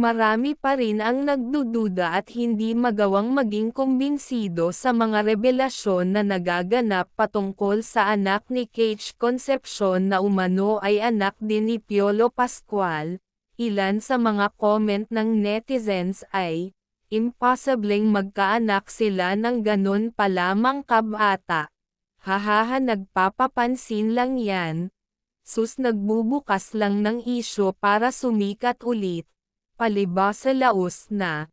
marami pa rin ang nagdududa at hindi magawang maging kumbinsido sa mga revelasyon na nagaganap patungkol sa anak ni Kate Concepcion na umano ay anak din ni Piolo Pascual. Ilan sa mga comment ng netizens ay, "Imposibleng magkaanak sila ng ganun pa lamang kabata. Hahaha, nagpapapansin lang yan. Sus, nagbubukas lang ng isyo para sumikat ulit. Palibhasa laos na."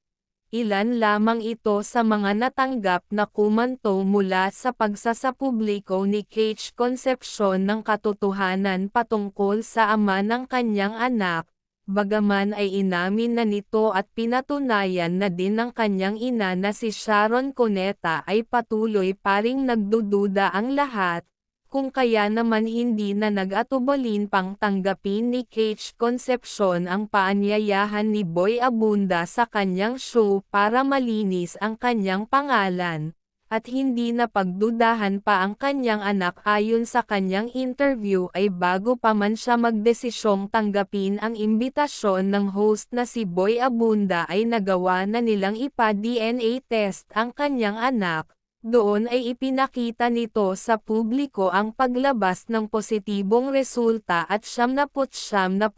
Ilan lamang ito sa mga natanggap na komento mula sa pagsasapubliko ni Kate Concepcion ng katotohanan patungkol sa ama ng kanyang anak, bagaman ay inamin na nito at pinatunayan na din ng kanyang ina na si Sharon Cuneta ay patuloy pa ring nagdududa ang lahat. Kung kaya naman hindi na nag-atubolin pang tanggapin ni Kate Concepcion ang paanyayahan ni Boy Abunda sa kanyang show para malinis ang kanyang pangalan, at hindi na pagdudahan pa ang kanyang anak ayon sa kanyang interview ay bago pa man siya magdesisyong tanggapin ang imbitasyon ng host na si Boy Abunda ay nagawa na nilang ipa-DNA test ang kanyang anak. Doon ay ipinakita nito sa publiko ang paglabas ng positibong resulta at 79%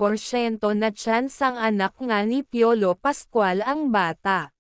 na tsansang anak nga ni Piolo Pascual ang bata.